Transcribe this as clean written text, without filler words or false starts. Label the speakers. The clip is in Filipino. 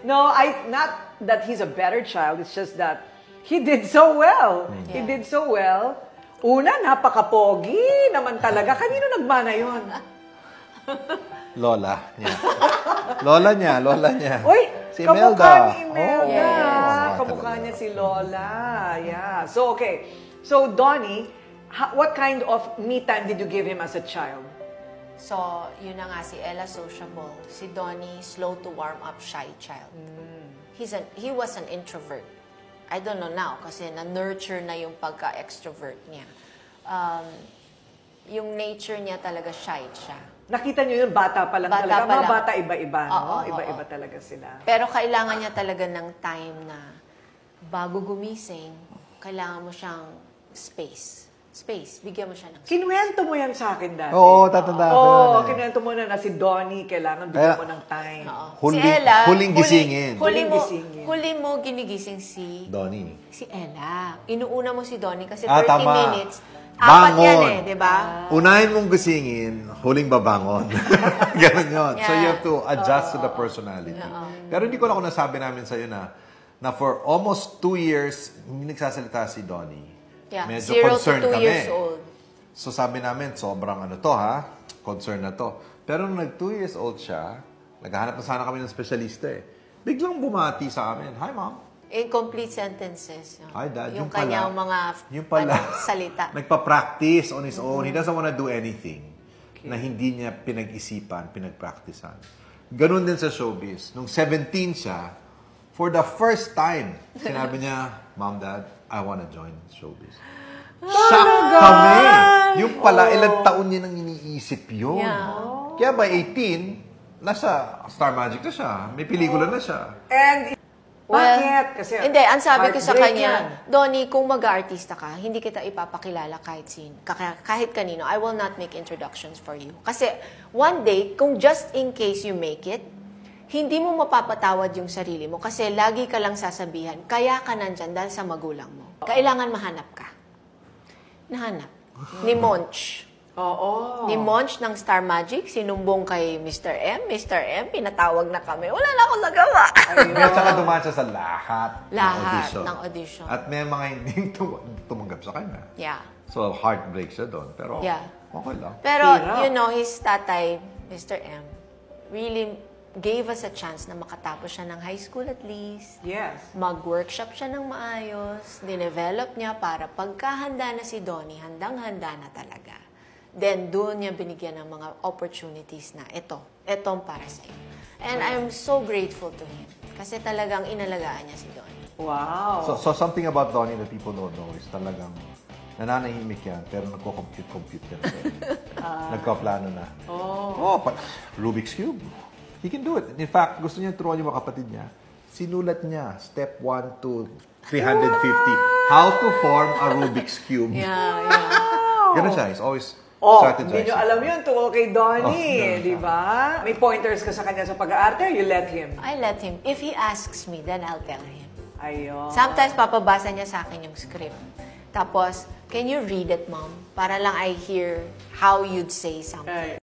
Speaker 1: No, not that he's a better child. It's just that he did so well. He did so well. Una, napaka-pogi naman talaga. Kanino nagmana yun?
Speaker 2: Lola niya. Lola niya.
Speaker 1: Uy,
Speaker 2: si
Speaker 1: kamukha ni Imelda.
Speaker 2: Oh,
Speaker 1: kamukha niya si Lola. Yeah. So, okay. So, Donnie, what kind of me time did you give him as a child?
Speaker 3: So, yun na nga, si Ella sociable. Si Donnie, slow to warm up, shy child. He was an introvert. I don't know now, kasi na-nurture na yung pagka-extrovert niya. Yung nature niya talaga shy siya.
Speaker 1: Nakita niyo yun, bata pa lang talaga. Mga bata iba-iba, no? Iba-iba talaga sila.
Speaker 3: Pero kailangan niya talaga ng time na bago gumising, kailangan mo siyang space. Bigyan mo siya ng space.
Speaker 1: Kinuwento mo yan sa akin dati.
Speaker 2: Oo, tatandaan ko
Speaker 1: Oo,
Speaker 2: na.
Speaker 1: kinuwento mo na si Donnie, kailangan bigyan mo ng time.
Speaker 3: Si Ella,
Speaker 2: huling gisingin.
Speaker 3: Huli mo ginigising si
Speaker 2: Donnie.
Speaker 3: Si Ella. Inuuna mo si Donnie kasi 30
Speaker 2: tama.
Speaker 3: minutes. Apat
Speaker 2: Bangon.
Speaker 3: yan di ba?
Speaker 2: Unahin mong gisingin, huling babangon. Ganun yun. So you have to adjust to the personality. Pero hindi ko lang kung nasabi namin sa'yo na for almost 2 years, hindi nagsasalita si Donnie.
Speaker 3: Yeah.
Speaker 2: Medyo
Speaker 3: 0
Speaker 2: concerned
Speaker 3: to 2
Speaker 2: kami.
Speaker 3: years old.
Speaker 2: So sabi namin, sobrang concern na to. Pero nung nag 2 years old siya, naghahanap na sana kami ng specialista eh. Biglang bumati sa amin, "Hi, Mom."
Speaker 3: Incomplete sentences.
Speaker 2: Hi, Dad.
Speaker 3: Yung kanyang mga salita.
Speaker 2: Nagpa-practice on his own. He doesn't wanna do anything na hindi niya pinag-isipan, pinag-practicean. Ganun din sa showbiz. Nung 17 siya, for the first time, sinabi niya, "Mom, Dad, I wanna join showbiz." Shock kami! Yung pala, ilang taon niya nang iniisip yun.
Speaker 3: Yeah.
Speaker 2: Kaya by 18, nasa Star Magic na siya. May pelikula na siya.
Speaker 1: And, bakit? Kasi
Speaker 3: hindi, ang sabi ko sa
Speaker 1: heartbreak
Speaker 3: kanya,
Speaker 1: yan.
Speaker 3: Donnie, kung mag-artista ka, hindi kita ipapakilala kahit kanino. I will not make introductions for you. Kasi one day, kung just in case you make it, hindi mo mapapatawad yung sarili mo kasi lagi ka lang sasabihan, kaya ka nandyan dahil sa magulang mo. Kailangan mahanap ka. Nahanap. Ni Monch.
Speaker 1: Oo.
Speaker 3: Ni Monch ng Star Magic, sinumbong kay Mr. M. Mr. M, pinatawag na kami. Wala na akong nagawa.
Speaker 2: At saka dumaan siya sa lahat
Speaker 3: ng audition.
Speaker 2: At may mga hindi tumanggap sa kanya.
Speaker 3: Yeah.
Speaker 2: So, heartbreak siya doon. Pero, okay lang.
Speaker 3: Pero, you know, his tatay, Mr. M, really gave us a chance na makatapos siya ng high school at least.
Speaker 1: Yes.
Speaker 3: Mag-workshop siya ng maayos. Dinevelop niya para pagkahanda na si Donnie, handang-handa na talaga. Then, doon niya binigyan ng mga opportunities na etong para sa iyo. And I'm so grateful to him. Kasi talagang inalagaan niya si Donnie.
Speaker 1: Wow.
Speaker 2: So something about Donnie that people don't know is talagang nananahimik yan, pero nagko-compute yan. Nagkaplano na. Rubik's Cube. He can do it. In fact, gusto niya turuan yung mga kapatid niya. Sinulat niya, step 1 to 350, how to form a Rubik's Cube.
Speaker 3: Yeah.
Speaker 2: Ganun siya. He's always strategizing.
Speaker 1: Hindi nyo alam yun tungkol kay Donnie, di ba? May pointers ka sa kanya sa pag-aarte, you let him.
Speaker 3: I let him. If he asks me, then I'll tell him.
Speaker 1: Ayun.
Speaker 3: Sometimes papabasa niya sa akin yung script. Tapos, can you read it, Mom? Para lang I hear how you'd say something.